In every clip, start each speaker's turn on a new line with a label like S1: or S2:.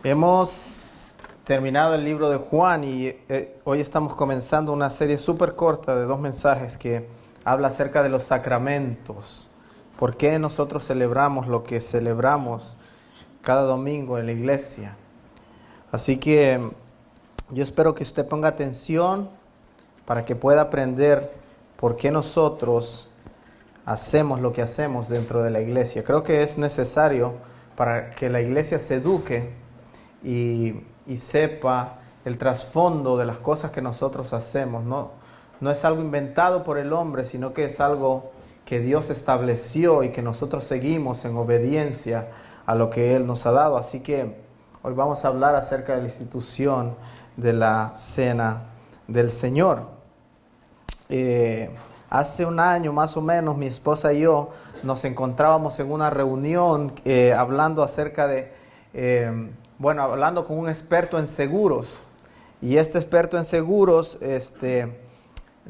S1: Hemos terminado el libro de Juan y hoy estamos comenzando una serie súper corta de 2 mensajes que habla acerca de los sacramentos. ¿Por qué nosotros celebramos lo que celebramos cada domingo en la iglesia? Así que yo espero que usted ponga atención para que pueda aprender por qué nosotros hacemos lo que hacemos dentro de la iglesia. Creo que es necesario para que la iglesia se eduque y sepa el trasfondo de las cosas que nosotros hacemos. No es algo inventado por el hombre, sino que es algo que Dios estableció y que nosotros seguimos en obediencia a lo que Él nos ha dado. Así que hoy vamos a hablar acerca de la institución de la Cena del Señor. Hace un año más o menos mi esposa y yo nos encontrábamos en una reunión hablando acerca de, hablando con un experto en seguros. Y este experto en seguros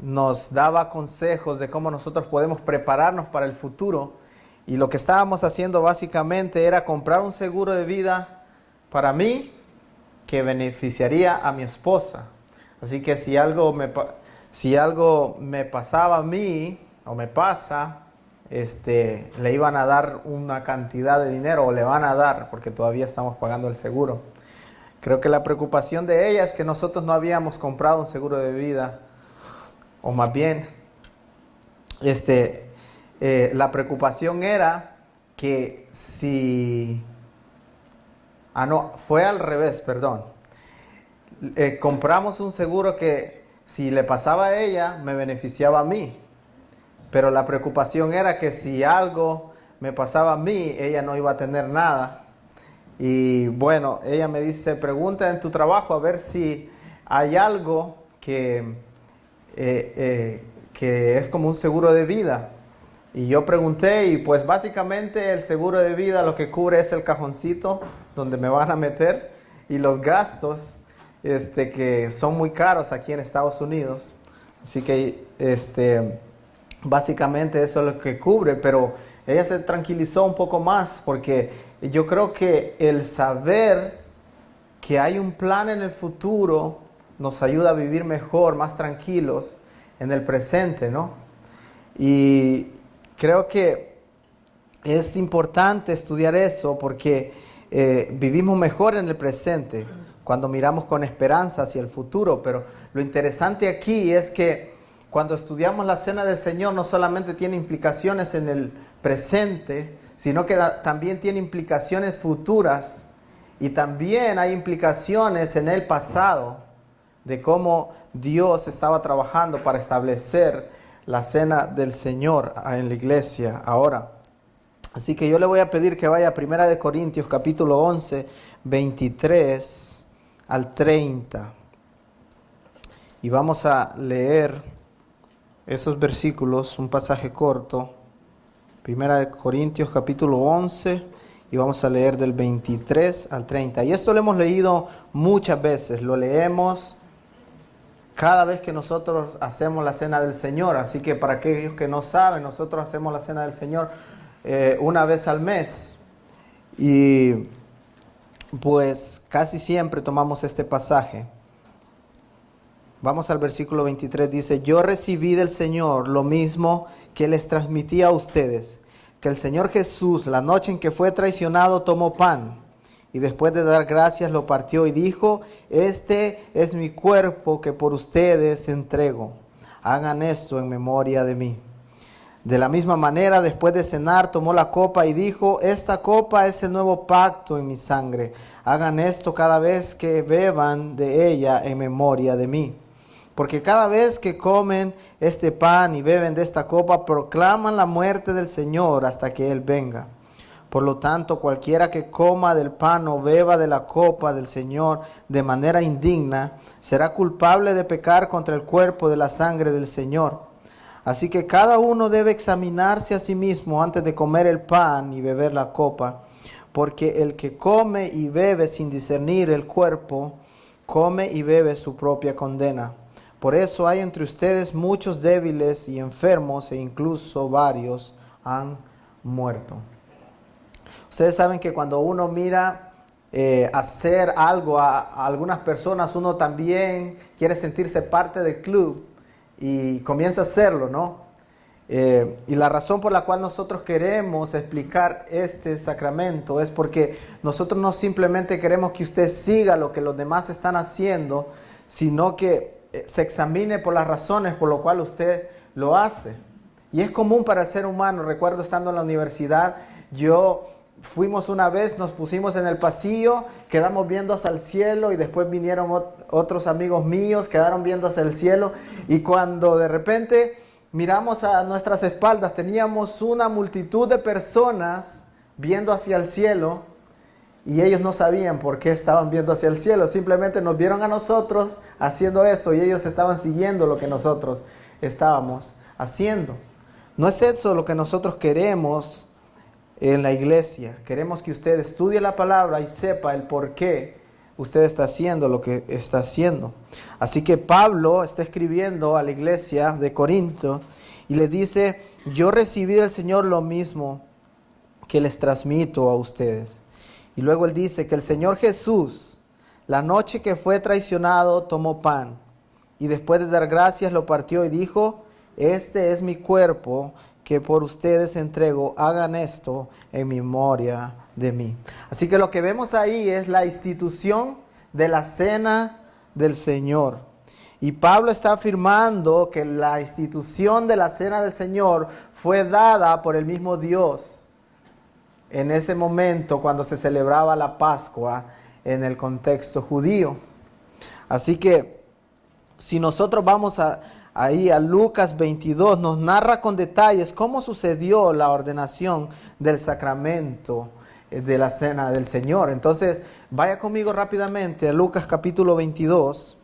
S1: nos daba consejos de cómo nosotros podemos prepararnos para el futuro. Y lo que estábamos haciendo básicamente era comprar un seguro de vida para mí que beneficiaría a mi esposa. Así que si algo me pasaba a mí o me pasa, le iban a dar una cantidad de dinero, o le van a dar, porque todavía estamos pagando el seguro. Creo que la preocupación de ella es que nosotros no habíamos comprado un seguro de vida, o más bien, la preocupación era que si... fue al revés, perdón. Compramos un seguro que si le pasaba a ella, me beneficiaba a mí. Pero la preocupación era que si algo me pasaba a mí, ella no iba a tener nada. Y bueno, ella me dice, pregunta en tu trabajo a ver si hay algo que es como un seguro de vida. Y yo pregunté y pues básicamente el seguro de vida lo que cubre es el cajoncito donde me van a meter y los gastos que son muy caros aquí en Estados Unidos. Así que básicamente eso es lo que cubre, pero ella se tranquilizó un poco más porque yo creo que el saber que hay un plan en el futuro nos ayuda a vivir mejor, más tranquilos en el presente, ¿no? Y creo que es importante estudiar eso porque vivimos mejor en el presente cuando miramos con esperanza hacia el futuro. Pero lo interesante aquí es que cuando estudiamos la Cena del Señor no solamente tiene implicaciones en el presente, sino que también tiene implicaciones futuras y también hay implicaciones en el pasado de cómo Dios estaba trabajando para establecer la Cena del Señor en la iglesia ahora. Así que yo le voy a pedir que vaya a 1 Corintios capítulo 11, 23 al 30. Y vamos a leer esos versículos, un pasaje corto. 1 Corintios capítulo 11 y vamos a leer del 23 al 30. Y esto lo hemos leído muchas veces, lo leemos cada vez que nosotros hacemos la Cena del Señor. Así que para aquellos que no saben, nosotros hacemos la Cena del Señor una vez al mes. Y pues casi siempre tomamos este pasaje. Vamos al versículo 23, dice: yo recibí del Señor lo mismo que les transmití a ustedes, que el Señor Jesús, la noche en que fue traicionado, tomó pan, y después de dar gracias lo partió y dijo: este es mi cuerpo que por ustedes entrego. Hagan esto en memoria de mí. De la misma manera, después de cenar, tomó la copa y dijo: esta copa es el nuevo pacto en mi sangre. Hagan esto cada vez que beban de ella en memoria de mí. Porque cada vez que comen este pan y beben de esta copa, proclaman la muerte del Señor hasta que Él venga. Por lo tanto, cualquiera que coma del pan o beba de la copa del Señor de manera indigna, será culpable de pecar contra el cuerpo de la sangre del Señor. Así que cada uno debe examinarse a sí mismo antes de comer el pan y beber la copa, porque el que come y bebe sin discernir el cuerpo, come y bebe su propia condena. Por eso hay entre ustedes muchos débiles y enfermos, e incluso varios han muerto. Ustedes saben que cuando uno mira hacer algo a algunas personas, uno también quiere sentirse parte del club y comienza a hacerlo, ¿no? Y la razón por la cual nosotros queremos explicar este sacramento es porque nosotros no simplemente queremos que usted siga lo que los demás están haciendo, sino que se examine por las razones por las cuales usted lo hace. Y es común para el ser humano. Recuerdo estando en la universidad, fuimos una vez, nos pusimos en el pasillo, quedamos viendo hacia el cielo y después vinieron otros amigos míos, quedaron viendo hacia el cielo, y cuando de repente miramos a nuestras espaldas, teníamos una multitud de personas viendo hacia el cielo y ellos no sabían por qué estaban viendo hacia el cielo, simplemente nos vieron a nosotros haciendo eso y ellos estaban siguiendo lo que nosotros estábamos haciendo. No es eso lo que nosotros queremos en la iglesia. Queremos que usted estudie la palabra y sepa el por qué usted está haciendo lo que está haciendo. Así que Pablo está escribiendo a la iglesia de Corinto y le dice: yo recibí del Señor lo mismo que les transmito a ustedes. Y luego él dice que el Señor Jesús, la noche que fue traicionado, tomó pan y después de dar gracias lo partió y dijo: este es mi cuerpo que por ustedes entrego, hagan esto en memoria de mí. Así que lo que vemos ahí es la institución de la cena del Señor. Y Pablo está afirmando que la institución de la cena del Señor fue dada por el mismo Dios en ese momento cuando se celebraba la Pascua en el contexto judío. Así que si nosotros vamos ahí a Lucas 22, nos narra con detalles cómo sucedió la ordenación del sacramento de la cena del Señor. Entonces, vaya conmigo rápidamente a Lucas capítulo 22.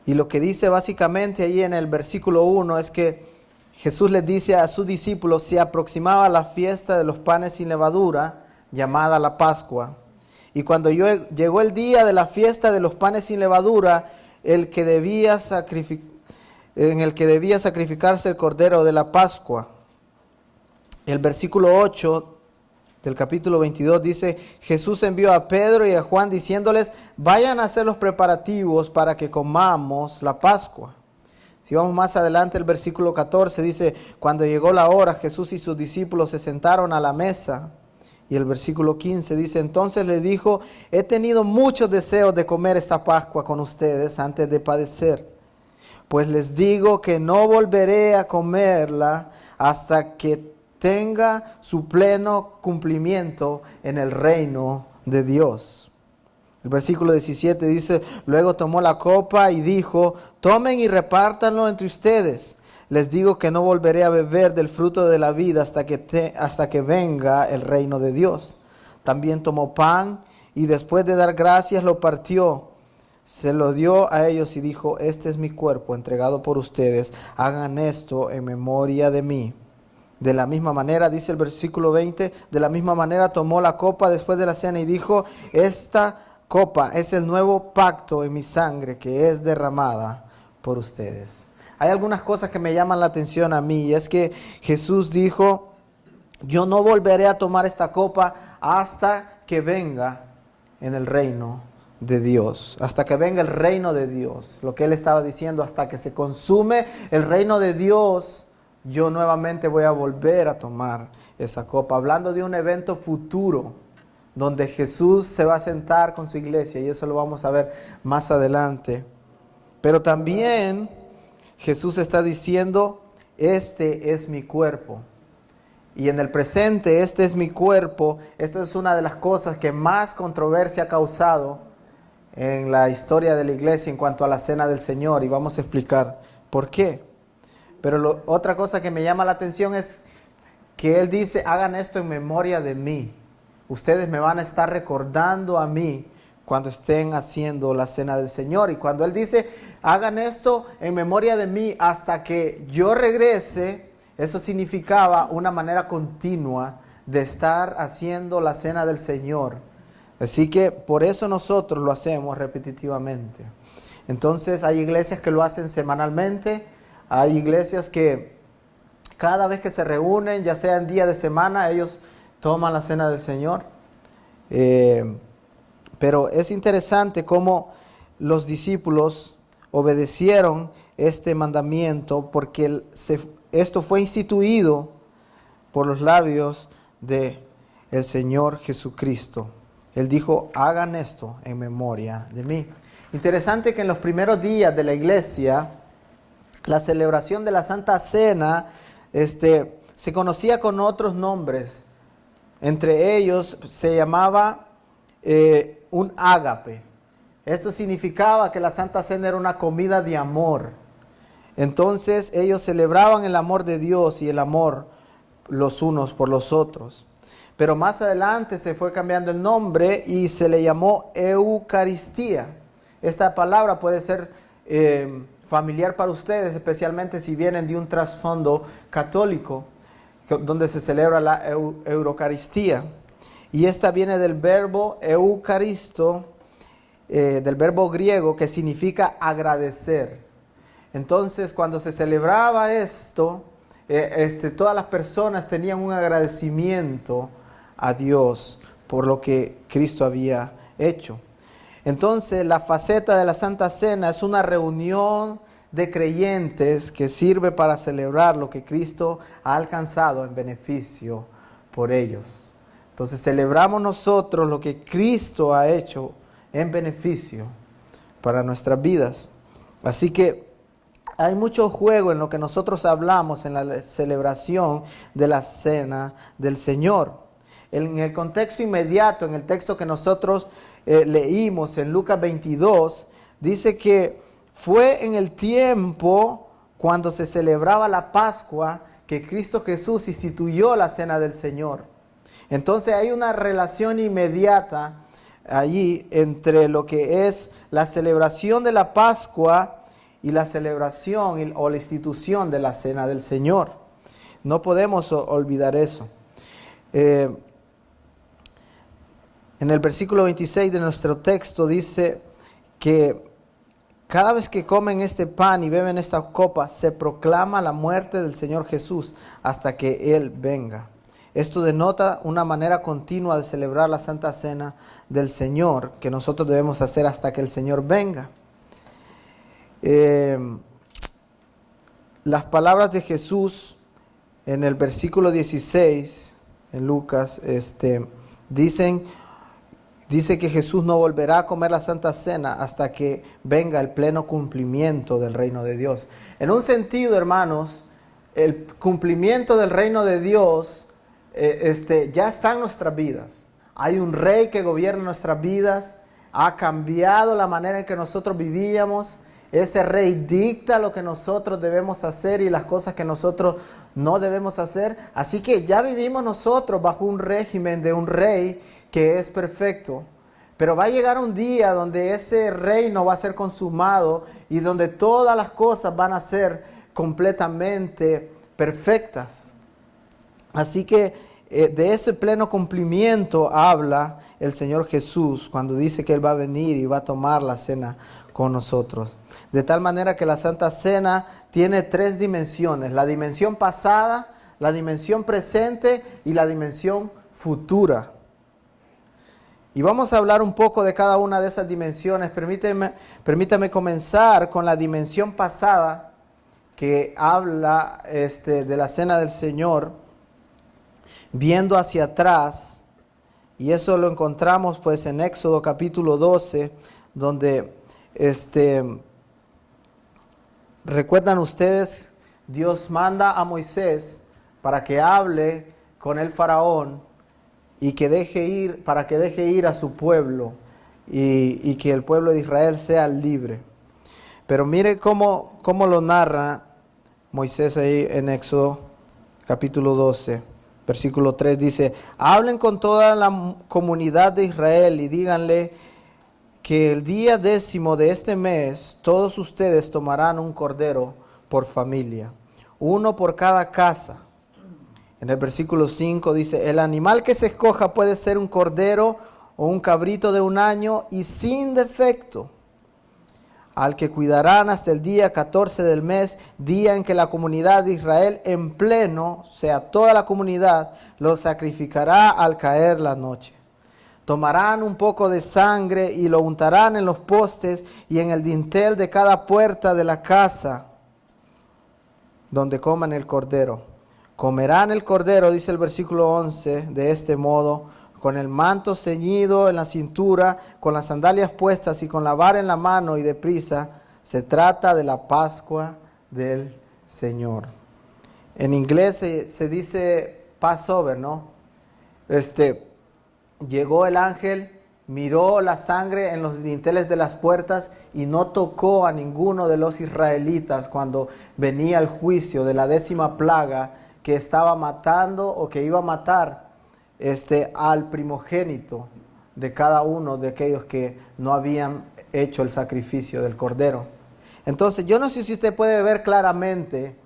S1: Y lo que dice básicamente ahí en el versículo 1 es que Jesús les dice a sus discípulos: se aproximaba la fiesta de los panes sin levadura, llamada la Pascua. Y cuando llegó el día de la fiesta de los panes sin levadura, en el que debía sacrificarse el cordero de la Pascua. El versículo 8 del capítulo 22 dice: Jesús envió a Pedro y a Juan diciéndoles: vayan a hacer los preparativos para que comamos la Pascua. Si vamos más adelante, el versículo 14 dice: cuando llegó la hora, Jesús y sus discípulos se sentaron a la mesa. Y el versículo 15 dice: entonces les dijo: he tenido muchos deseos de comer esta Pascua con ustedes antes de padecer. Pues les digo que no volveré a comerla hasta que tenga su pleno cumplimiento en el reino de Dios. El versículo 17 dice: luego tomó la copa y dijo: tomen y repártanlo entre ustedes. Les digo que no volveré a beber del fruto de la vida hasta que venga el reino de Dios. También tomó pan y después de dar gracias lo partió. Se lo dio a ellos y dijo: este es mi cuerpo entregado por ustedes. Hagan esto en memoria de mí. De la misma manera, dice el versículo 20, de la misma manera tomó la copa después de la cena y dijo: esta copa es el nuevo pacto en mi sangre que es derramada por ustedes. Hay algunas cosas que me llaman la atención a mí, y es que Jesús dijo: yo no volveré a tomar esta copa hasta que venga en el reino de Dios, hasta que venga el reino de Dios. Lo que él estaba diciendo: hasta que se consume el reino de Dios, yo nuevamente voy a volver a tomar esa copa. Hablando de un evento futuro, donde Jesús se va a sentar con su iglesia, y eso lo vamos a ver más adelante. Pero también Jesús está diciendo: este es mi cuerpo. Y en el presente, este es mi cuerpo. Esto es una de las cosas que más controversia ha causado en la historia de la iglesia en cuanto a la cena del Señor. Y vamos a explicar por qué. Pero otra cosa que me llama la atención es que Él dice: hagan esto en memoria de mí. Ustedes me van a estar recordando a mí cuando estén haciendo la cena del Señor. Y cuando Él dice: hagan esto en memoria de mí hasta que yo regrese, eso significaba una manera continua de estar haciendo la cena del Señor. Así que por eso nosotros lo hacemos repetitivamente. Entonces hay iglesias que lo hacen semanalmente, hay iglesias que cada vez que se reúnen, ya sea en día de semana, ellos toman la cena del Señor. Pero es interesante cómo los discípulos obedecieron este mandamiento porque esto fue instituido por los labios del Señor Jesucristo. Él dijo, hagan esto en memoria de mí. Interesante que en los primeros días de la iglesia, la celebración de la Santa Cena se conocía con otros nombres. Entre ellos se llamaba un ágape. Esto significaba que la Santa Cena era una comida de amor. Entonces ellos celebraban el amor de Dios y el amor los unos por los otros. Pero más adelante se fue cambiando el nombre y se le llamó Eucaristía. Esta palabra puede ser familiar para ustedes, especialmente si vienen de un trasfondo católico, donde se celebra la Eucaristía. Y esta viene del verbo eucaristo, del verbo griego que significa agradecer. Entonces, cuando se celebraba esto, todas las personas tenían un agradecimiento a Dios por lo que Cristo había hecho. Entonces, la faceta de la Santa Cena es una reunión de creyentes que sirve para celebrar lo que Cristo ha alcanzado en beneficio por ellos. Entonces, celebramos nosotros lo que Cristo ha hecho en beneficio para nuestras vidas. Así que hay mucho juego en lo que nosotros hablamos en la celebración de la Cena del Señor. En el contexto inmediato, en el texto que nosotros leímos en Lucas 22, dice que fue en el tiempo cuando se celebraba la Pascua que Cristo Jesús instituyó la Cena del Señor. Entonces hay una relación inmediata allí entre lo que es la celebración de la Pascua y la celebración o la institución de la Cena del Señor. No podemos olvidar eso. En el versículo 26 de nuestro texto dice que cada vez que comen este pan y beben esta copa, se proclama la muerte del Señor Jesús hasta que Él venga. Esto denota una manera continua de celebrar la Santa Cena del Señor que nosotros debemos hacer hasta que el Señor venga. Las palabras de Jesús en el versículo 16 en Lucas dice que Jesús no volverá a comer la Santa Cena hasta que venga el pleno cumplimiento del reino de Dios. En un sentido, hermanos, el cumplimiento del reino de Dios ya está en nuestras vidas. Hay un rey que gobierna nuestras vidas, ha cambiado la manera en que nosotros vivíamos. Ese rey dicta lo que nosotros debemos hacer y las cosas que nosotros no debemos hacer. Así que ya vivimos nosotros bajo un régimen de un rey que es perfecto. Pero va a llegar un día donde ese reino va a ser consumado y donde todas las cosas van a ser completamente perfectas. Así que de ese pleno cumplimiento habla el Señor Jesús cuando dice que Él va a venir y va a tomar la cena con nosotros. De tal manera que la Santa Cena tiene tres dimensiones: la dimensión pasada, la dimensión presente y la dimensión futura. Y vamos a hablar un poco de cada una de esas dimensiones. Permítame comenzar con la dimensión pasada, que habla de la Cena del Señor, viendo hacia atrás. Y eso lo encontramos pues en Éxodo capítulo 12, donde recuerdan ustedes, Dios manda a Moisés para que hable con el faraón y que deje ir a su pueblo y que el pueblo de Israel sea libre. Pero mire cómo lo narra Moisés ahí en Éxodo capítulo 12, versículo 3, dice: hablen con toda la comunidad de Israel y díganle que el día 10º de este mes todos ustedes tomarán un cordero por familia, uno por cada casa. En el versículo 5 dice: el animal que se escoja puede ser un cordero o un cabrito de 1 año y sin defecto. al que cuidarán hasta el día 14 del mes, día en que la comunidad de Israel en pleno, o sea, toda la comunidad, lo sacrificará al caer la noche. Tomarán un poco de sangre y lo untarán en los postes y en el dintel de cada puerta de la casa donde coman el cordero. Comerán el cordero, dice el versículo 11, de este modo, con el manto ceñido en la cintura, con las sandalias puestas y con la vara en la mano y deprisa. Se trata de la Pascua del Señor. En inglés se dice Passover, ¿no? Llegó el ángel, miró la sangre en los dinteles de las puertas y no tocó a ninguno de los israelitas cuando venía el juicio de la 10ª plaga que estaba matando o que iba a matar al primogénito de cada uno de aquellos que no habían hecho el sacrificio del cordero. Entonces, yo no sé si usted puede ver claramente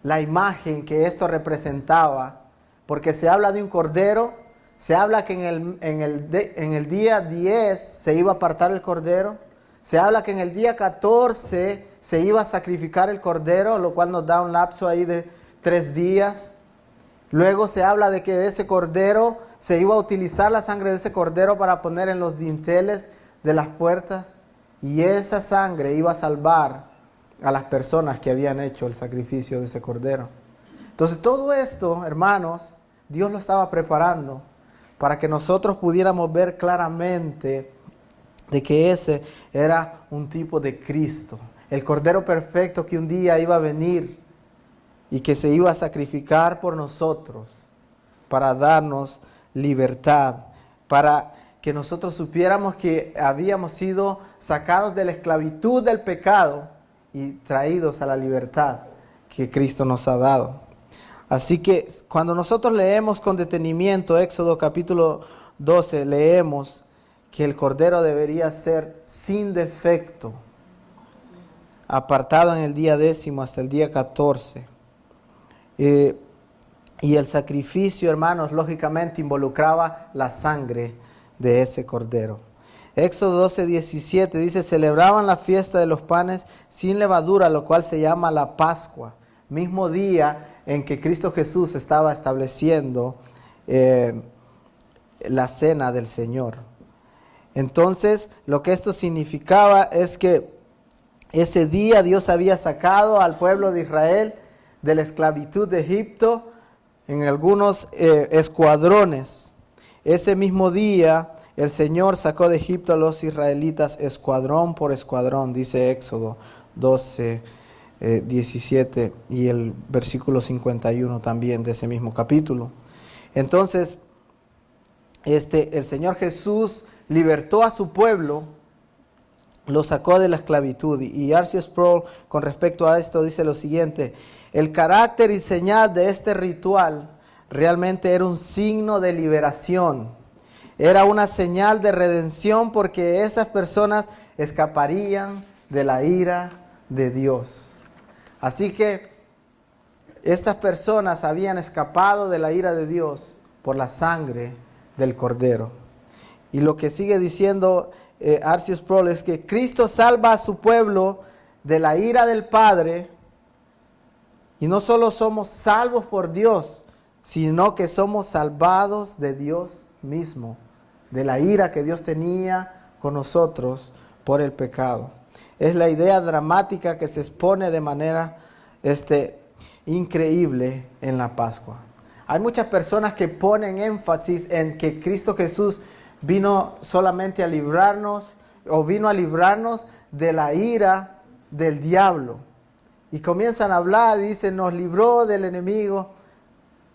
S1: la imagen que esto representaba, porque se habla de un cordero, se habla que en el día 10 se iba a apartar el cordero, se habla que en el día 14 se iba a sacrificar el cordero, lo cual nos da un lapso ahí de 3 días. Luego se habla de que de ese cordero se iba a utilizar la sangre de ese cordero para poner en los dinteles de las puertas, y esa sangre iba a salvar a las personas que habían hecho el sacrificio de ese cordero. Entonces todo esto, hermanos, Dios lo estaba preparando para que nosotros pudiéramos ver claramente de que ese era un tipo de Cristo, el Cordero perfecto que un día iba a venir y que se iba a sacrificar por nosotros para darnos libertad, para que nosotros supiéramos que habíamos sido sacados de la esclavitud del pecado y traídos a la libertad que Cristo nos ha dado. Así que cuando nosotros leemos con detenimiento Éxodo capítulo 12, leemos que el cordero debería ser sin defecto, apartado en el día 10 hasta el día 14. Y el sacrificio, hermanos, lógicamente involucraba la sangre de ese cordero. Éxodo 12, 17 dice: celebraban la fiesta de los panes sin levadura, lo cual se llama la Pascua, mismo día en que Cristo Jesús estaba estableciendo la cena del Señor. Entonces, lo que esto significaba es que ese día Dios había sacado al pueblo de Israel de la esclavitud de Egipto en algunos escuadrones. Ese mismo día el Señor sacó de Egipto a los israelitas escuadrón por escuadrón, dice Éxodo 12, 17 y el versículo 51 también de ese mismo capítulo. Entonces, el Señor Jesús libertó a su pueblo, lo sacó de la esclavitud. Y R.C. Sproul, con respecto a esto, dice lo siguiente: el carácter y señal de este ritual realmente era un signo de liberación. Era una señal de redención, porque esas personas escaparían de la ira de Dios. Así que estas personas habían escapado de la ira de Dios por la sangre del Cordero. Y lo que sigue diciendo R.C. Sproul es que Cristo salva a su pueblo de la ira del Padre, y no solo somos salvos por Dios, sino que somos salvados de Dios mismo, de la ira que Dios tenía con nosotros por el pecado. Es la idea dramática que se expone de manera increíble en la Pascua. Hay muchas personas que ponen énfasis en que Cristo Jesús vino solamente a librarnos, o vino a librarnos de la ira del diablo. Y comienzan a hablar y dicen: nos libró del enemigo.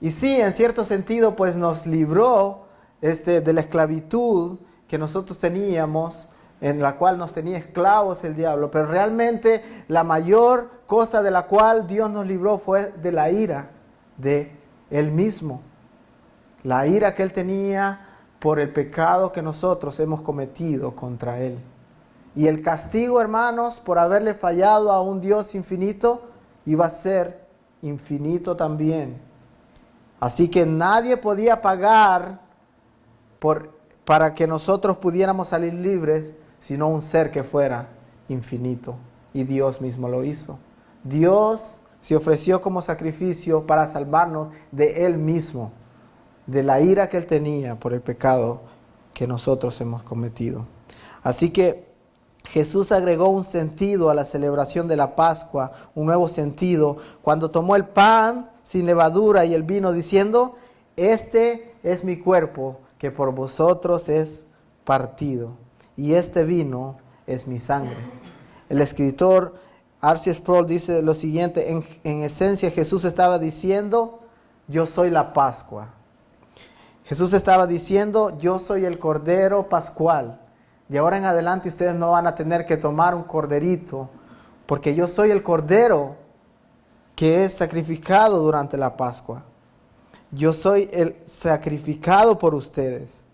S1: Y sí, en cierto sentido, pues nos libró de la esclavitud que nosotros teníamos, en la cual nos tenía esclavos el diablo. Pero realmente la mayor cosa de la cual Dios nos libró fue de la ira de Él mismo. La ira que Él tenía por el pecado que nosotros hemos cometido contra Él. Y el castigo, hermanos, por haberle fallado a un Dios infinito, iba a ser infinito también. Así que nadie podía pagar para que nosotros pudiéramos salir libres, sino un ser que fuera infinito. Y Dios mismo lo hizo. Dios se ofreció como sacrificio para salvarnos de Él mismo, de la ira que Él tenía por el pecado que nosotros hemos cometido. Así que Jesús agregó un sentido a la celebración de la Pascua, un nuevo sentido, cuando tomó el pan sin levadura y el vino, diciendo: este es mi cuerpo que por vosotros es partido, y este vino es mi sangre. El escritor R.C. Sproul dice lo siguiente: en esencia Jesús estaba diciendo: yo soy la Pascua. Jesús estaba diciendo: yo soy el Cordero Pascual. De ahora en adelante ustedes no van a tener que tomar un corderito, porque yo soy el Cordero que es sacrificado durante la Pascua. Yo soy el sacrificado por ustedes.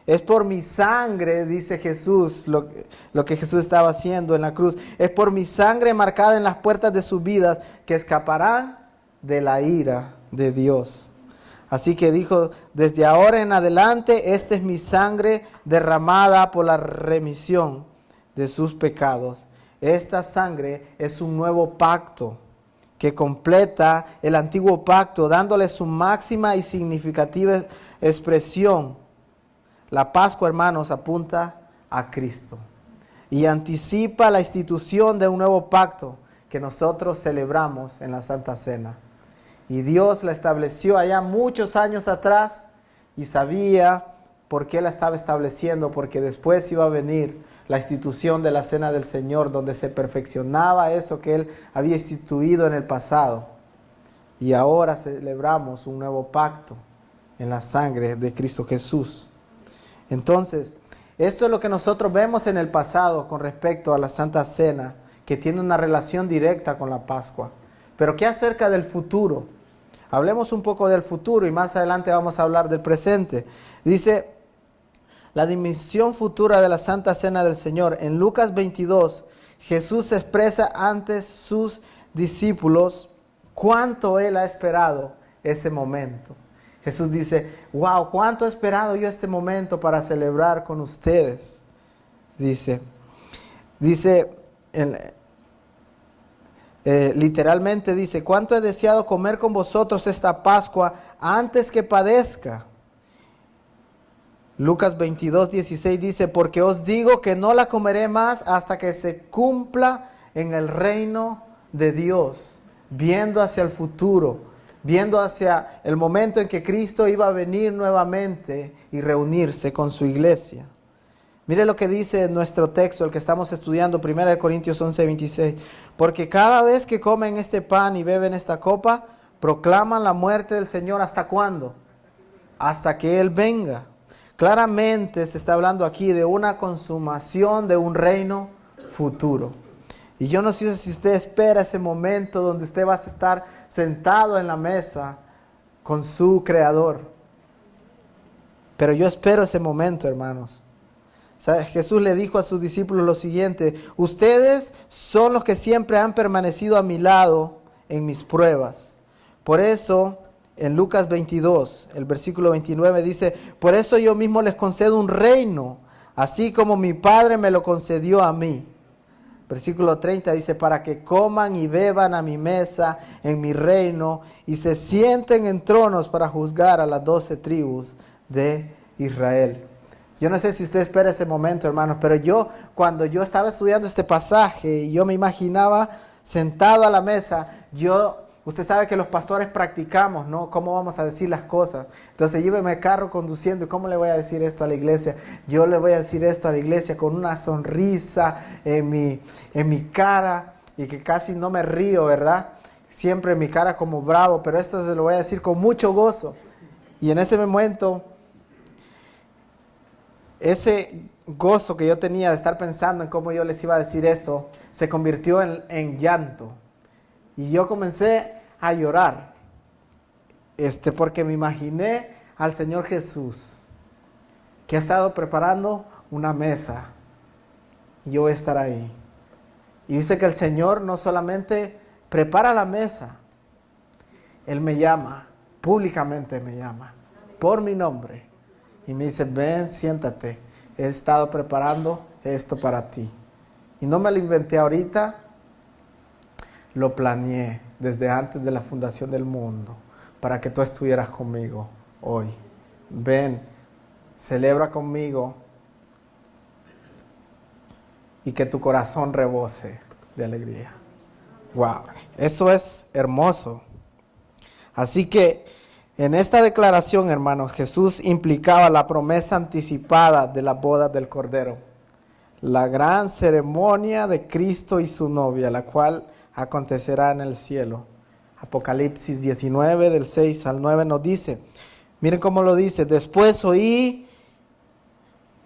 S1: Es por mi sangre, dice Jesús, lo que Jesús estaba haciendo en la cruz. Es por mi sangre marcada en las puertas de sus vidas que escaparán de la ira de Dios. Así que dijo: desde ahora en adelante, esta es mi sangre derramada por la remisión de sus pecados. Esta sangre es un nuevo pacto que completa el antiguo pacto, dándole su máxima y significativa expresión. La Pascua, hermanos, apunta a Cristo y anticipa la institución de un nuevo pacto que nosotros celebramos en la Santa Cena. Y Dios la estableció allá muchos años atrás y sabía por qué la estaba estableciendo, porque después iba a venir la institución de la Cena del Señor, donde se perfeccionaba eso que Él había instituido en el pasado. Y ahora celebramos un nuevo pacto en la sangre de Cristo Jesús. Entonces, esto es lo que nosotros vemos en el pasado con respecto a la Santa Cena, que tiene una relación directa con la Pascua. Pero ¿qué acerca del futuro? Hablemos un poco del futuro y más adelante vamos a hablar del presente. Dice la dimensión futura de la Santa Cena del Señor. En Lucas 22, Jesús expresa ante sus discípulos cuánto Él ha esperado ese momento. Jesús dice: wow, cuánto he esperado yo este momento para celebrar con ustedes. Literalmente dice: cuánto he deseado comer con vosotros esta Pascua antes que padezca. Lucas 22, 16 dice: porque os digo que no la comeré más hasta que se cumpla en el reino de Dios. Viendo hacia el futuro, viendo hacia el momento en que Cristo iba a venir nuevamente y reunirse con su iglesia. Mire lo que dice nuestro texto, el que estamos estudiando, 1 Corintios 11, 26. Porque cada vez que comen este pan y beben esta copa, proclaman la muerte del Señor. ¿Hasta cuándo? Hasta que Él venga. Claramente se está hablando aquí de una consumación de un reino futuro. Y yo no sé si usted espera ese momento donde usted va a estar sentado en la mesa con su Creador. Pero yo espero ese momento, hermanos. ¿Sabes? Jesús le dijo a sus discípulos lo siguiente: ustedes son los que siempre han permanecido a mi lado en mis pruebas. Por eso, en Lucas 22, el versículo 29 dice: por eso yo mismo les concedo un reino, así como mi Padre me lo concedió a mí. Versículo 30 dice: para que coman y beban a mi mesa en mi reino y se sienten en tronos para juzgar a las 12 tribus de Israel. Yo no sé si usted espera ese momento, hermanos, pero cuando yo estaba estudiando este pasaje y yo me imaginaba sentado a la mesa, usted sabe que los pastores practicamos, ¿no? ¿Cómo vamos a decir las cosas? Entonces yo iba en el carro conduciendo, ¿y cómo le voy a decir esto a la iglesia? Yo le voy a decir esto a la iglesia con una sonrisa en mi cara y que casi no me río, ¿verdad? Siempre en mi cara como bravo, pero esto se lo voy a decir con mucho gozo. Y en ese momento, ese gozo que yo tenía de estar pensando en cómo yo les iba a decir esto, se convirtió en llanto. Y yo comencé a llorar, porque me imaginé al Señor Jesús, que ha estado preparando una mesa, y yo voy a estar ahí. Y dice que el Señor no solamente prepara la mesa, Él me llama, públicamente me llama, por mi nombre. Y me dice: ven, siéntate, he estado preparando esto para ti. Y no me lo inventé ahorita, lo planeé desde antes de la fundación del mundo para que tú estuvieras conmigo hoy. Ven, celebra conmigo y que tu corazón rebose de alegría. Wow, eso es hermoso. Así que en esta declaración, hermanos, Jesús implicaba la promesa anticipada de la boda del Cordero, la gran ceremonia de Cristo y su novia, la cual acontecerá en el cielo. Apocalipsis 19, del 6 al 9 nos dice, miren cómo lo dice, después oí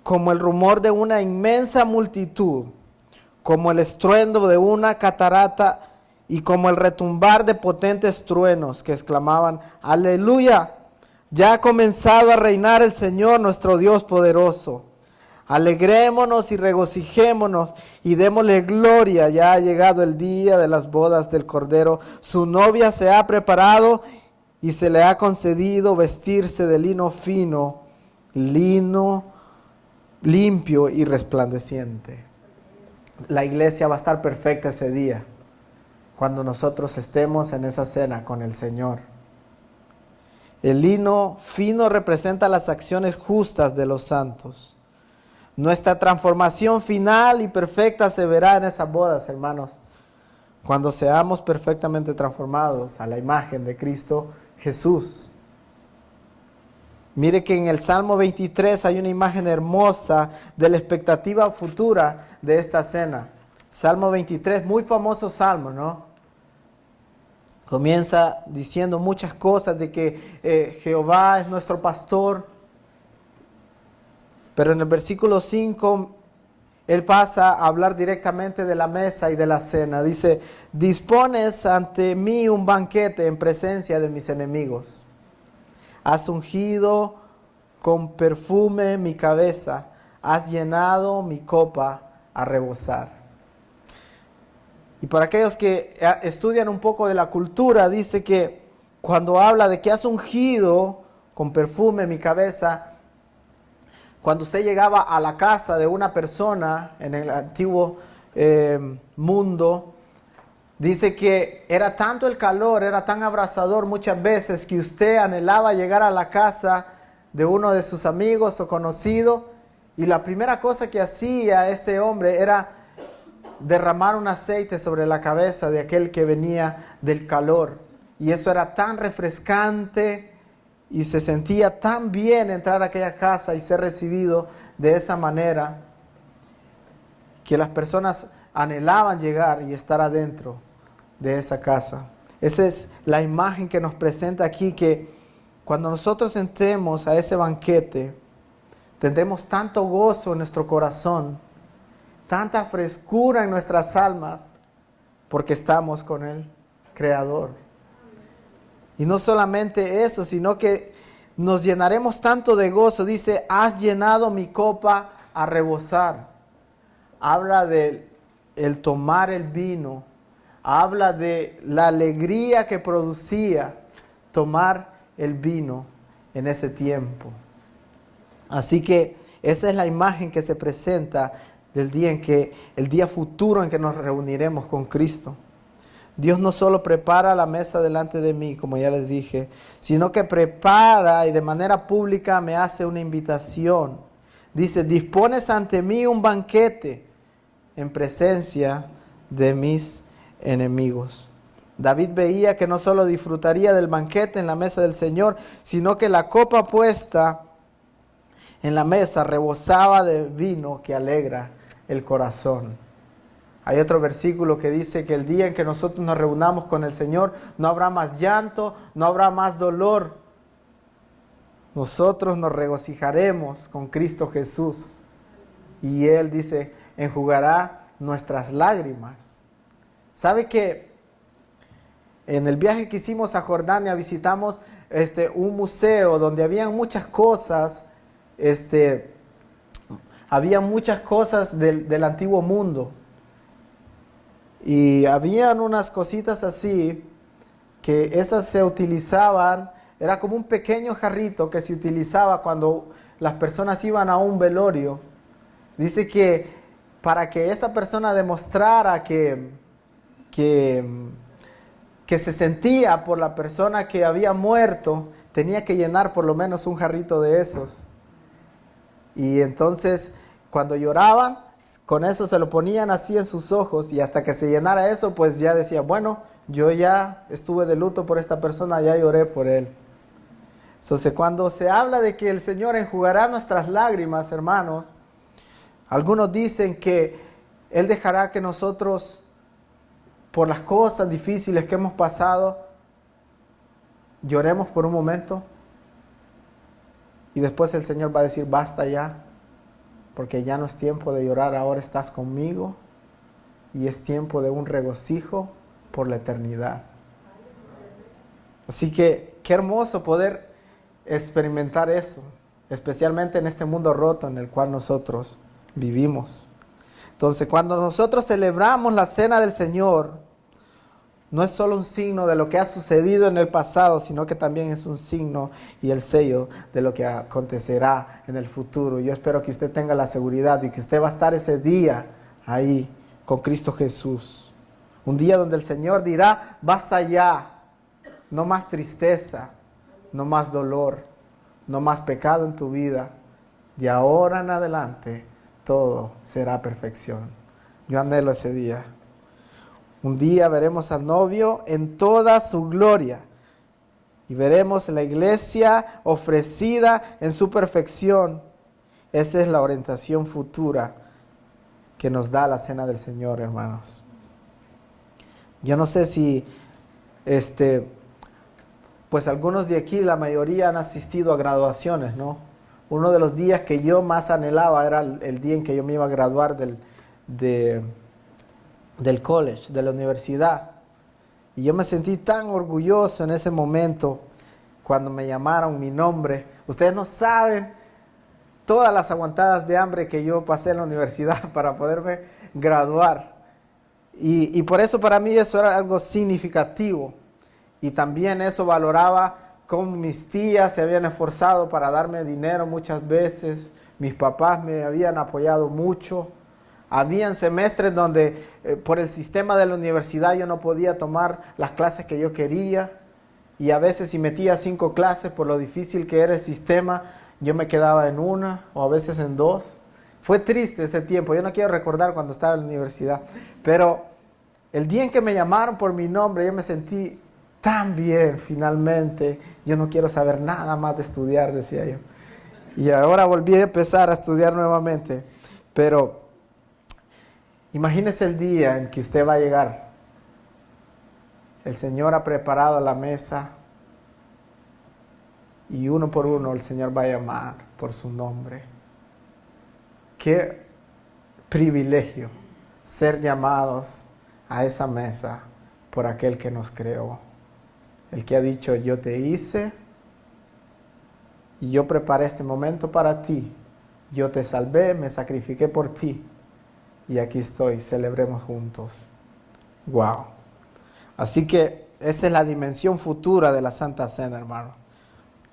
S1: como el rumor de una inmensa multitud, como el estruendo de una catarata y como el retumbar de potentes truenos que exclamaban, aleluya, ya ha comenzado a reinar el Señor nuestro Dios poderoso. Alegrémonos y regocijémonos y démosle gloria, ya ha llegado el día de las bodas del Cordero. Su novia se ha preparado y se le ha concedido vestirse de lino fino, lino limpio y resplandeciente. La iglesia va a estar perfecta ese día, cuando nosotros estemos en esa cena con el Señor. El lino fino representa las acciones justas de los santos. Nuestra transformación final y perfecta se verá en esas bodas, hermanos, cuando seamos perfectamente transformados a la imagen de Cristo Jesús. Mire que en el Salmo 23 hay una imagen hermosa de la expectativa futura de esta cena. Salmo 23, muy famoso salmo, ¿no? Comienza diciendo muchas cosas de que Jehová es nuestro pastor. Pero en el versículo 5, él pasa a hablar directamente de la mesa y de la cena. Dice, dispones ante mí un banquete en presencia de mis enemigos. Has ungido con perfume mi cabeza, has llenado mi copa a rebosar. Y para aquellos que estudian un poco de la cultura, dice que cuando habla de que has ungido con perfume mi cabeza, cuando usted llegaba a la casa de una persona en el antiguo mundo, dice que era tanto el calor, era tan abrasador muchas veces que usted anhelaba llegar a la casa de uno de sus amigos o conocidos y la primera cosa que hacía este hombre era derramar un aceite sobre la cabeza de aquel que venía del calor. Y eso era tan refrescante y se sentía tan bien entrar a aquella casa y ser recibido de esa manera que las personas anhelaban llegar y estar adentro de esa casa. Esa es la imagen que nos presenta aquí, que cuando nosotros entremos a ese banquete, tendremos tanto gozo en nuestro corazón, tanta frescura en nuestras almas, porque estamos con el Creador. Y no solamente eso, sino que nos llenaremos tanto de gozo. Dice, has llenado mi copa a rebosar. Habla de el tomar el vino. Habla de la alegría que producía tomar el vino en ese tiempo. Así que esa es la imagen que se presenta del día el día futuro en que nos reuniremos con Cristo. Dios no solo prepara la mesa delante de mí, como ya les dije, sino que prepara y de manera pública me hace una invitación. Dice, dispones ante mí un banquete en presencia de mis enemigos. David veía que no solo disfrutaría del banquete en la mesa del Señor, sino que la copa puesta en la mesa rebosaba de vino que alegra el corazón. Hay otro versículo que dice que el día en que nosotros nos reunamos con el Señor, no habrá más llanto, no habrá más dolor. Nosotros nos regocijaremos con Cristo Jesús. Y Él dice, enjugará nuestras lágrimas. ¿Sabe que en el viaje que hicimos a Jordania visitamos un museo donde habían muchas cosas, había muchas cosas del antiguo mundo? Y habían unas cositas así, que esas se utilizaban, era como un pequeño jarrito que se utilizaba cuando las personas iban a un velorio. Dice que para que esa persona demostrara que se sentía por la persona que había muerto, tenía que llenar por lo menos un jarrito de esos. Y entonces, cuando lloraban, con eso se lo ponían así en sus ojos, y hasta que se llenara eso, pues ya decía, bueno, yo ya estuve de luto por esta persona, ya lloré por él. Entonces, cuando se habla de que el Señor enjugará nuestras lágrimas, hermanos, algunos dicen que Él dejará que nosotros, por las cosas difíciles que hemos pasado, lloremos por un momento, y después el Señor va a decir, basta ya, porque ya no es tiempo de llorar, ahora estás conmigo, y es tiempo de un regocijo por la eternidad. Así que qué hermoso poder experimentar eso, especialmente en este mundo roto en el cual nosotros vivimos. Entonces, cuando nosotros celebramos la cena del Señor, no es solo un signo de lo que ha sucedido en el pasado, sino que también es un signo y el sello de lo que acontecerá en el futuro. Yo espero que usted tenga la seguridad de que usted va a estar ese día ahí con Cristo Jesús. Un día donde el Señor dirá, basta ya, no más tristeza, no más dolor, no más pecado en tu vida. De ahora en adelante, todo será perfección. Yo anhelo ese día. Un día veremos al novio en toda su gloria y veremos la iglesia ofrecida en su perfección. Esa es la orientación futura que nos da la cena del Señor, hermanos. Yo no sé si, pues algunos de aquí, la mayoría han asistido a graduaciones, ¿no? Uno de los días que yo más anhelaba era el día en que yo me iba a graduar del college, de la universidad. Y yo me sentí tan orgulloso en ese momento cuando me llamaron mi nombre. Ustedes no saben todas las aguantadas de hambre que yo pasé en la universidad para poderme graduar. Y por eso para mí eso era algo significativo. Y también eso valoraba cómo mis tías se habían esforzado para darme dinero muchas veces. Mis papás me habían apoyado mucho. Habían semestres donde por el sistema de la universidad yo no podía tomar las clases que yo quería. Y a veces si metía 5 clases por lo difícil que era el sistema, yo me quedaba en una o a veces en 2. Fue triste ese tiempo. Yo no quiero recordar cuando estaba en la universidad. Pero el día en que me llamaron por mi nombre, yo me sentí tan bien finalmente. Yo no quiero saber nada más de estudiar, decía yo. Y ahora volví a empezar a estudiar nuevamente. Pero imagínese el día en que usted va a llegar. El Señor ha preparado la mesa y uno por uno el Señor va a llamar por su nombre. Qué privilegio ser llamados a esa mesa por aquel que nos creó. El que ha dicho, yo te hice y yo preparé este momento para ti. Yo te salvé, me sacrifiqué por ti. Y aquí estoy, celebremos juntos. Wow. Así que esa es la dimensión futura de la Santa Cena, hermano.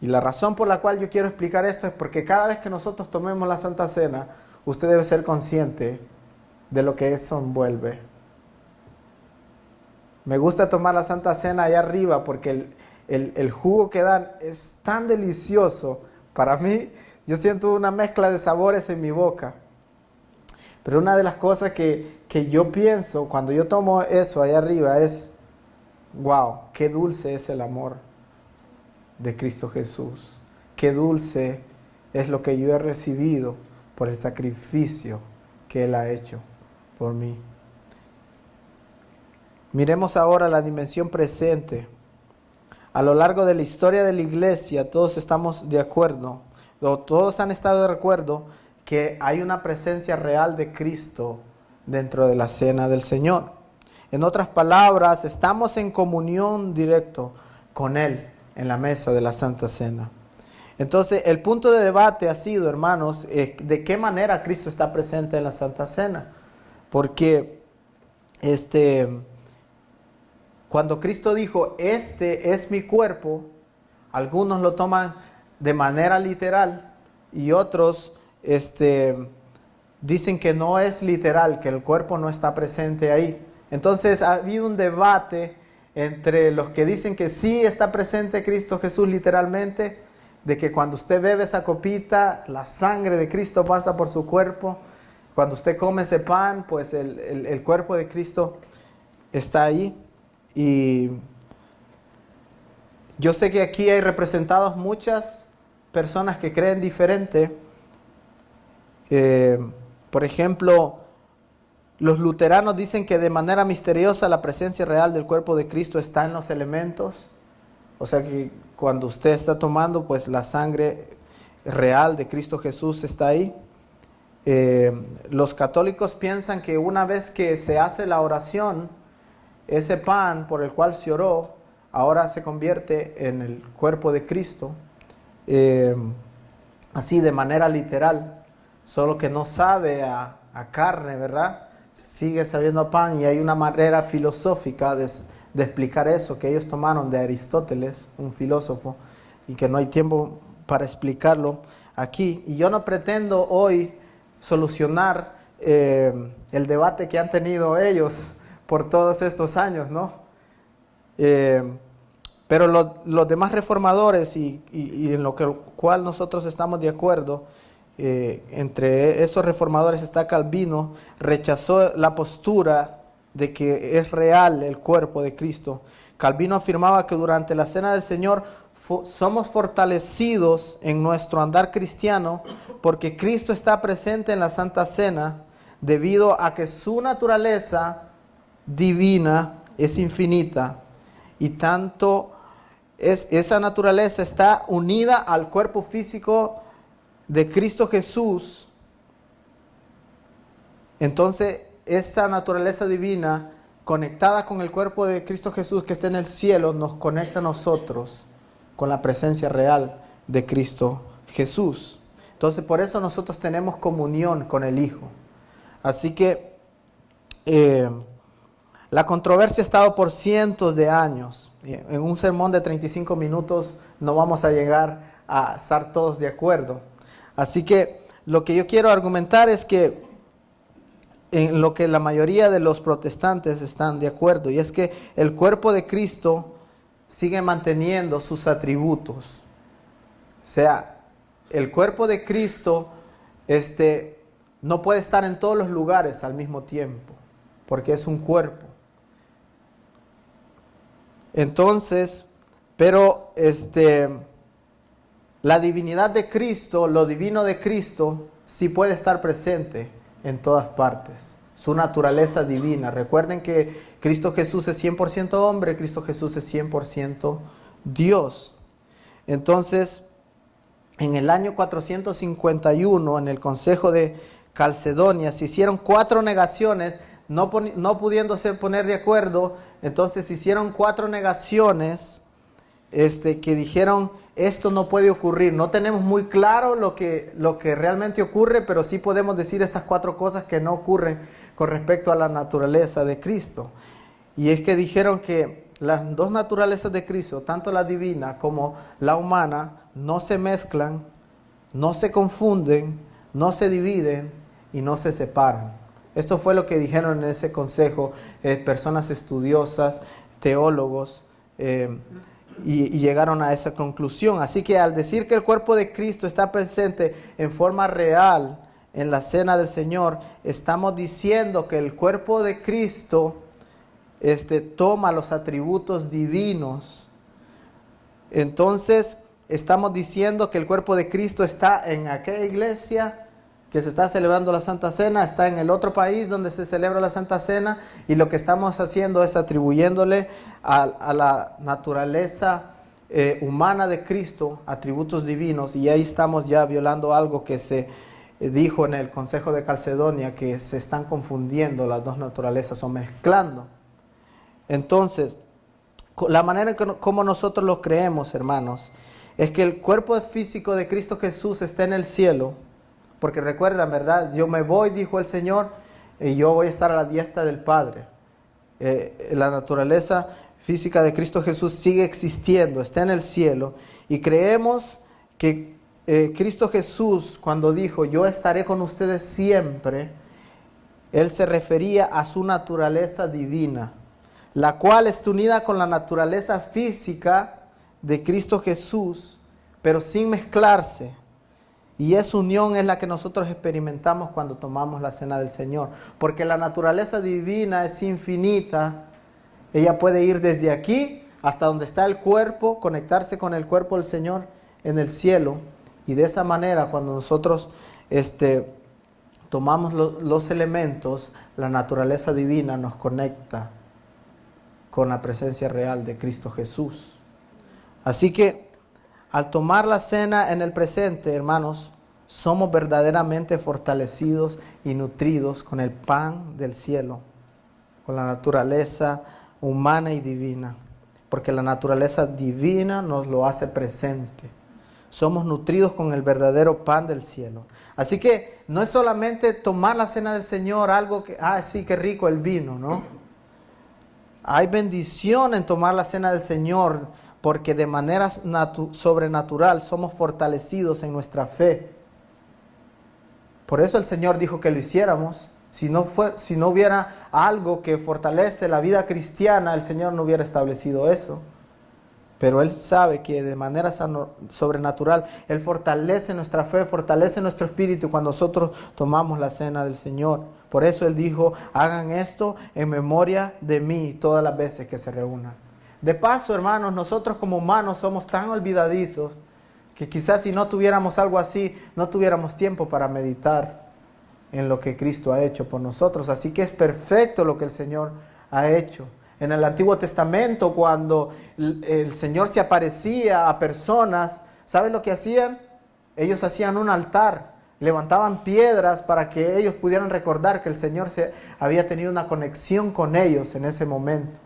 S1: Y la razón por la cual yo quiero explicar esto es porque cada vez que nosotros tomemos la Santa Cena, usted debe ser consciente de lo que eso envuelve. Me gusta tomar la Santa Cena allá arriba porque el jugo que dan es tan delicioso. Para mí, yo siento una mezcla de sabores en mi boca. Pero una de las cosas que yo pienso cuando yo tomo eso allá arriba es, wow, qué dulce es el amor de Cristo Jesús. Qué dulce es lo que yo he recibido por el sacrificio que Él ha hecho por mí. Miremos ahora la dimensión presente. A lo largo de la historia de la iglesia, todos estamos de acuerdo, todos han estado de acuerdo que hay una presencia real de Cristo dentro de la cena del Señor. En otras palabras, estamos en comunión directo con Él en la mesa de la Santa Cena. Entonces, el punto de debate ha sido, hermanos, de qué manera Cristo está presente en la Santa Cena. Porque cuando Cristo dijo, este es mi cuerpo, algunos lo toman de manera literal y otros dicen que no es literal, que el cuerpo no está presente ahí. Entonces ha habido un debate entre los que dicen que sí está presente Cristo Jesús literalmente, de que cuando usted bebe esa copita, la sangre de Cristo pasa por su cuerpo. Cuando usted come ese pan, pues el cuerpo de Cristo está ahí. Y yo sé que aquí hay representados muchas personas que creen diferente. Por ejemplo, los luteranos dicen que de manera misteriosa la presencia real del cuerpo de Cristo está en los elementos. O sea que cuando usted está tomando, pues la sangre real de Cristo Jesús está ahí. Los católicos piensan que una vez que se hace la oración, ese pan por el cual se oró, ahora se convierte en el cuerpo de Cristo. Así de manera literal, solo que no sabe a carne, ¿verdad? Sigue sabiendo a pan, y hay una manera filosófica de explicar eso que ellos tomaron de Aristóteles, un filósofo, y que no hay tiempo para explicarlo aquí. Y yo no pretendo hoy solucionar el debate que han tenido ellos por todos estos años, ¿no? Pero los demás reformadores y en lo cual nosotros estamos de acuerdo, entre esos reformadores está Calvino, rechazó la postura de que es real el cuerpo de Cristo. Calvino afirmaba que durante la Cena del Señor somos fortalecidos en nuestro andar cristiano porque Cristo está presente en la Santa Cena debido a que su naturaleza divina es infinita y tanto esa naturaleza está unida al cuerpo físico de Cristo Jesús. Entonces esa naturaleza divina conectada con el cuerpo de Cristo Jesús que está en el cielo nos conecta a nosotros con la presencia real de Cristo Jesús. Entonces por eso nosotros tenemos comunión con el Hijo. Así que la controversia ha estado por cientos de años. En un sermón de 35 minutos no vamos a llegar a estar todos de acuerdo. Así que lo que yo quiero argumentar es que en lo que la mayoría de los protestantes están de acuerdo, y es que el cuerpo de Cristo sigue manteniendo sus atributos. O sea, el cuerpo de Cristo no puede estar en todos los lugares al mismo tiempo, porque es un cuerpo. Entonces, pero la divinidad de Cristo, lo divino de Cristo, sí puede estar presente en todas partes. Su naturaleza divina. Recuerden que Cristo Jesús es 100% hombre, Cristo Jesús es 100% Dios. Entonces, en el año 451, en el Consejo de Calcedonia, se hicieron 4 negaciones, no pudiéndose poner de acuerdo. Entonces se hicieron 4 negaciones que dijeron, esto no puede ocurrir. No tenemos muy claro lo que realmente ocurre, pero sí podemos decir estas 4 cosas que no ocurren con respecto a la naturaleza de Cristo. Y es que dijeron que las 2 naturalezas de Cristo, tanto la divina como la humana, no se mezclan, no se confunden, no se dividen y no se separan. Esto fue lo que dijeron en ese consejo personas estudiosas, teólogos, y llegaron a esa conclusión. Así que al decir que el cuerpo de Cristo está presente en forma real en la Cena del Señor, estamos diciendo que el cuerpo de Cristo toma los atributos divinos. Entonces estamos diciendo que el cuerpo de Cristo está en aquella iglesia que se está celebrando la Santa Cena, está en el otro país donde se celebra la Santa Cena, y lo que estamos haciendo es atribuyéndole a la naturaleza humana de Cristo atributos divinos, y ahí estamos ya violando algo que se dijo en el Consejo de Calcedonia, que se están confundiendo las 2 naturalezas o mezclando. Entonces, la manera en como nosotros lo creemos, hermanos, es que el cuerpo físico de Cristo Jesús está en el cielo. Porque recuerdan, ¿verdad? Yo me voy, dijo el Señor, y yo voy a estar a la diestra del Padre. La naturaleza física de Cristo Jesús sigue existiendo, está en el cielo. Y creemos que Cristo Jesús, cuando dijo, yo estaré con ustedes siempre, Él se refería a su naturaleza divina, la cual está unida con la naturaleza física de Cristo Jesús, pero sin mezclarse. Y esa unión es la que nosotros experimentamos cuando tomamos la cena del Señor. Porque la naturaleza divina es infinita. Ella puede ir desde aquí hasta donde está el cuerpo, conectarse con el cuerpo del Señor en el cielo. Y de esa manera, cuando nosotros tomamos los elementos, la naturaleza divina nos conecta con la presencia real de Cristo Jesús. Así que, al tomar la cena en el presente, hermanos, somos verdaderamente fortalecidos y nutridos con el pan del cielo, con la naturaleza humana y divina, porque la naturaleza divina nos lo hace presente. Somos nutridos con el verdadero pan del cielo. Así que no es solamente tomar la cena del Señor, algo que, sí, qué rico el vino, ¿no? Hay bendición en tomar la cena del Señor, porque de manera sobrenatural somos fortalecidos en nuestra fe. Por eso el Señor dijo que lo hiciéramos. Si no hubiera algo que fortalece la vida cristiana, el Señor no hubiera establecido eso. Pero Él sabe que de manera sobrenatural, Él fortalece nuestra fe, fortalece nuestro espíritu cuando nosotros tomamos la cena del Señor. Por eso Él dijo, hagan esto en memoria de mí todas las veces que se reúnan. De paso, hermanos, nosotros como humanos somos tan olvidadizos que quizás si no tuviéramos algo así, no tuviéramos tiempo para meditar en lo que Cristo ha hecho por nosotros. Así que es perfecto lo que el Señor ha hecho. En el Antiguo Testamento, cuando el Señor se aparecía a personas, ¿saben lo que hacían? Ellos hacían un altar, levantaban piedras para que ellos pudieran recordar que el Señor había tenido una conexión con ellos en ese momento.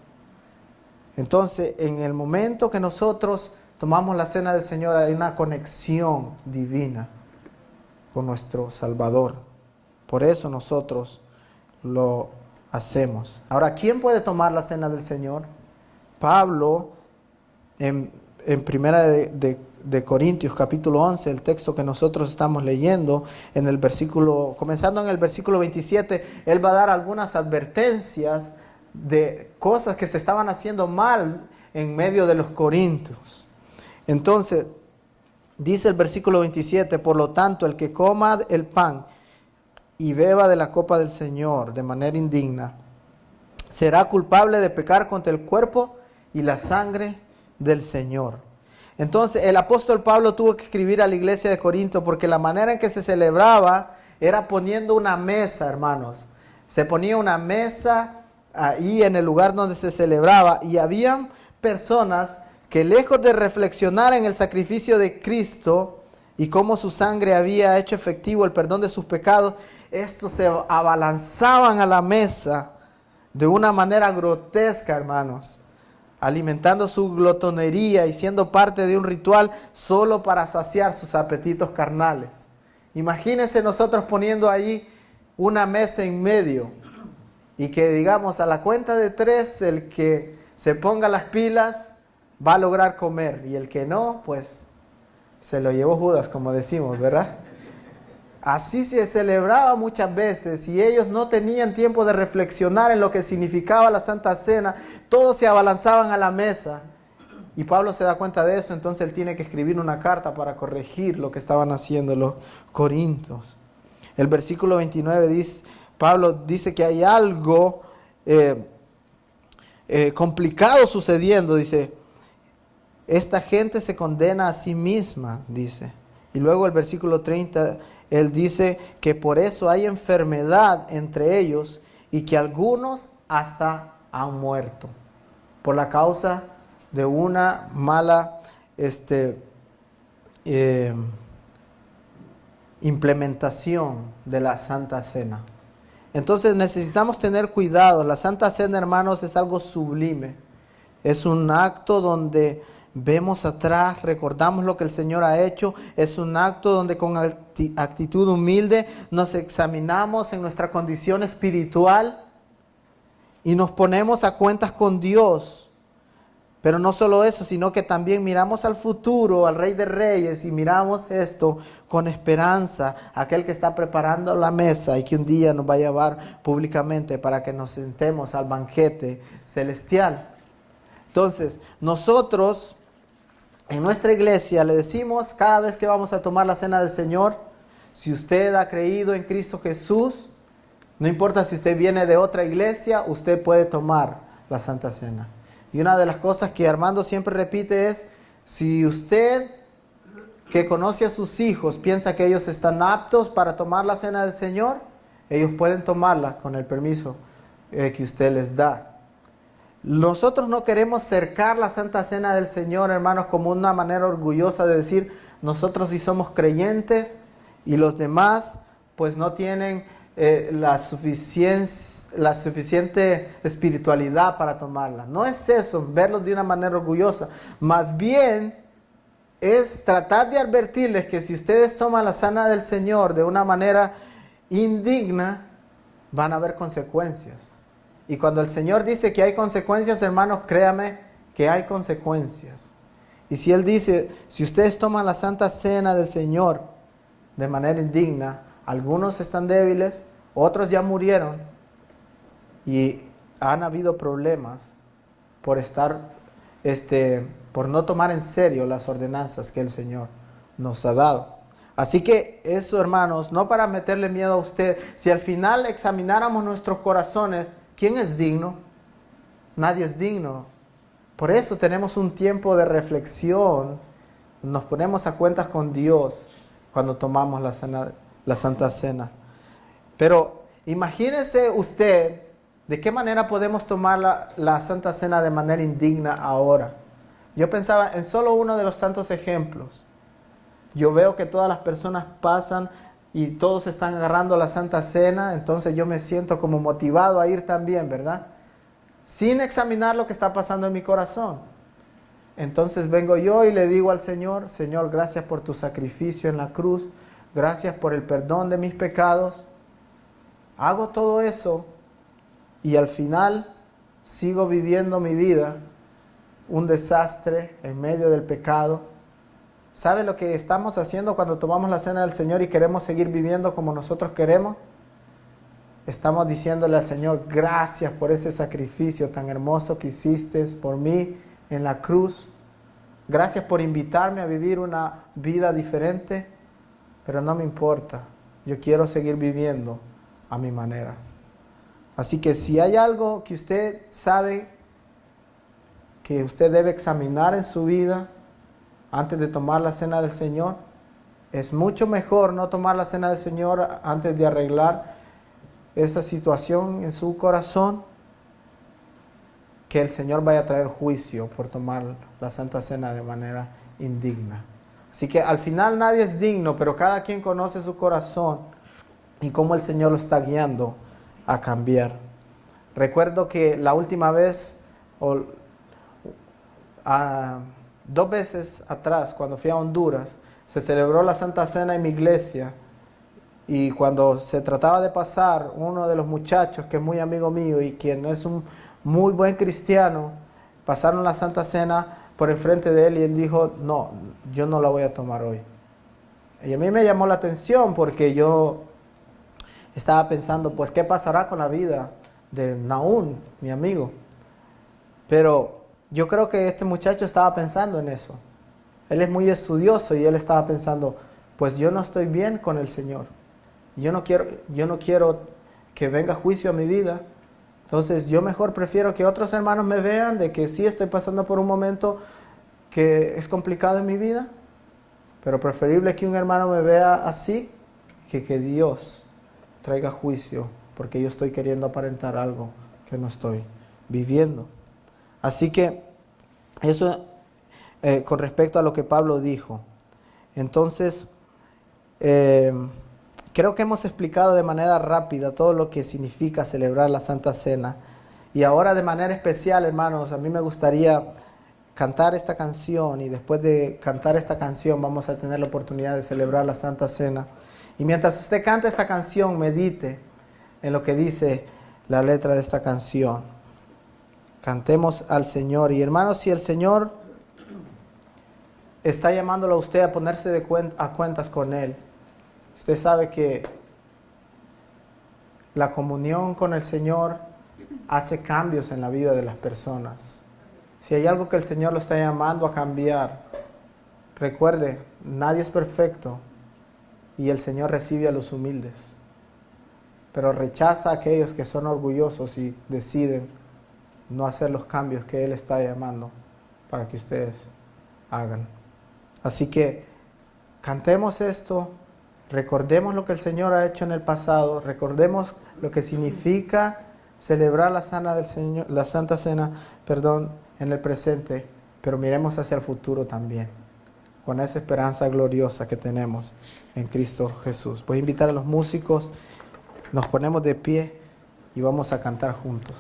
S1: Entonces, en el momento que nosotros tomamos la cena del Señor, hay una conexión divina con nuestro Salvador. Por eso nosotros lo hacemos. Ahora, ¿quién puede tomar la cena del Señor? Pablo, en Primera de Corintios, capítulo 11, el texto que nosotros estamos leyendo, comenzando en el versículo 27, él va a dar algunas advertencias de cosas que se estaban haciendo mal en medio de los corintios. Entonces, dice el versículo 27, por lo tanto, el que coma el pan y beba de la copa del Señor de manera indigna, será culpable de pecar contra el cuerpo y la sangre del Señor. Entonces, el apóstol Pablo tuvo que escribir a la iglesia de Corinto porque la manera en que se celebraba era poniendo una mesa, hermanos. Se ponía una mesa ahí en el lugar donde se celebraba, y habían personas que, lejos de reflexionar en el sacrificio de Cristo y cómo su sangre había hecho efectivo el perdón de sus pecados, estos se abalanzaban a la mesa de una manera grotesca, hermanos, alimentando su glotonería y siendo parte de un ritual solo para saciar sus apetitos carnales. Imagínense nosotros poniendo ahí una mesa en medio, y que digamos a la cuenta de 3, el que se ponga las pilas va a lograr comer, y el que no, pues se lo llevó Judas, como decimos, ¿verdad? Así se celebraba muchas veces, y ellos no tenían tiempo de reflexionar en lo que significaba la Santa Cena. Todos se abalanzaban a la mesa, y Pablo se da cuenta de eso. Entonces él tiene que escribir una carta para corregir lo que estaban haciendo los corintios. El versículo 29 dice, Pablo dice que hay algo complicado sucediendo. Dice, esta gente se condena a sí misma, dice. Y luego el versículo 30, él dice que por eso hay enfermedad entre ellos y que algunos hasta han muerto por la causa de una mala implementación de la Santa Cena. Entonces necesitamos tener cuidado. La Santa Cena, hermanos, es algo sublime. Es un acto donde vemos atrás, recordamos lo que el Señor ha hecho. Es un acto donde con actitud humilde nos examinamos en nuestra condición espiritual y nos ponemos a cuentas con Dios. Pero no solo eso, sino que también miramos al futuro, al Rey de Reyes, y miramos esto con esperanza, aquel que está preparando la mesa y que un día nos va a llevar públicamente para que nos sentemos al banquete celestial. Entonces, nosotros en nuestra iglesia le decimos cada vez que vamos a tomar la cena del Señor, si usted ha creído en Cristo Jesús, no importa si usted viene de otra iglesia, usted puede tomar la Santa Cena. Y una de las cosas que Armando siempre repite es, si usted que conoce a sus hijos piensa que ellos están aptos para tomar la cena del Señor, ellos pueden tomarla con el permiso que usted les da. Nosotros no queremos cercar la Santa Cena del Señor, hermanos, como una manera orgullosa de decir, nosotros sí somos creyentes y los demás pues no tienen la suficiente espiritualidad para tomarla. No es eso, verlo de una manera orgullosa. Más bien es tratar de advertirles que si ustedes toman la cena del Señor de una manera indigna, van a haber consecuencias. Y cuando el Señor dice que hay consecuencias, hermanos, créame que hay consecuencias. Y si Él dice, si ustedes toman la Santa Cena del Señor de manera indigna, algunos están débiles, otros ya murieron y han habido problemas por por no tomar en serio las ordenanzas que el Señor nos ha dado. Así que eso, hermanos, no para meterle miedo a usted. Si al final examináramos nuestros corazones, ¿quién es digno? Nadie es digno. Por eso tenemos un tiempo de reflexión. Nos ponemos a cuentas con Dios cuando tomamos la Santa Cena. Pero imagínese usted de qué manera podemos tomar la Santa Cena de manera indigna ahora. Yo pensaba en solo uno de los tantos ejemplos. Yo veo que todas las personas pasan y todos están agarrando la Santa Cena, entonces yo me siento como motivado a ir también, ¿verdad? Sin examinar lo que está pasando en mi corazón. Entonces vengo yo y le digo al Señor, Señor, gracias por tu sacrificio en la cruz, gracias por el perdón de mis pecados. Hago todo eso y al final sigo viviendo mi vida, un desastre en medio del pecado. ¿Sabe lo que estamos haciendo cuando tomamos la cena del Señor y queremos seguir viviendo como nosotros queremos? Estamos diciéndole al Señor, gracias por ese sacrificio tan hermoso que hiciste por mí en la cruz. Gracias por invitarme a vivir una vida diferente, pero no me importa. Yo quiero seguir viviendo a mi manera. Así que si hay algo que usted sabe que usted debe examinar en su vida antes de tomar la cena del Señor, es mucho mejor no tomar la cena del Señor antes de arreglar esa situación en su corazón, que el Señor vaya a traer juicio por tomar la Santa Cena de manera indigna. Así que al final nadie es digno, pero cada quien conoce su corazón y cómo el Señor lo está guiando a cambiar. Recuerdo que la última vez, dos veces atrás, cuando fui a Honduras, se celebró la Santa Cena en mi iglesia. Y cuando se trataba de pasar, uno de los muchachos que es muy amigo mío y quien es un muy buen cristiano, pasaron la Santa Cena por enfrente de él y él dijo, no, yo no la voy a tomar hoy. Y a mí me llamó la atención porque yo estaba pensando, pues, ¿qué pasará con la vida de Naún, mi amigo? Pero yo creo que este muchacho estaba pensando en eso. Él es muy estudioso y él estaba pensando, pues yo no estoy bien con el Señor. Yo no quiero que venga juicio a mi vida. Entonces yo mejor prefiero que otros hermanos me vean de que sí estoy pasando por un momento que es complicado en mi vida, pero preferible que un hermano me vea así que Dios traiga juicio porque yo estoy queriendo aparentar algo que no estoy viviendo. Así que eso con respecto a lo que Pablo dijo. Entonces, creo que hemos explicado de manera rápida todo lo que significa celebrar la Santa Cena. Y ahora de manera especial, hermanos, a mí me gustaría cantar esta canción y después de cantar esta canción vamos a tener la oportunidad de celebrar la Santa Cena. Y mientras usted canta esta canción, medite en lo que dice la letra de esta canción. Cantemos al Señor. Y hermanos, si el Señor está llamándolo a usted a ponerse a cuentas con Él, usted sabe que la comunión con el Señor hace cambios en la vida de las personas. Si hay algo que el Señor lo está llamando a cambiar, recuerde, nadie es perfecto y el Señor recibe a los humildes, pero rechaza a aquellos que son orgullosos y deciden no hacer los cambios que Él está llamando para que ustedes hagan. Así que cantemos esto, recordemos lo que el Señor ha hecho en el pasado, recordemos lo que significa celebrar la Santa Cena, en el presente, pero miremos hacia el futuro también, con esa esperanza gloriosa que tenemos en Cristo Jesús. Voy a invitar a los músicos, nos ponemos de pie y vamos a cantar juntos.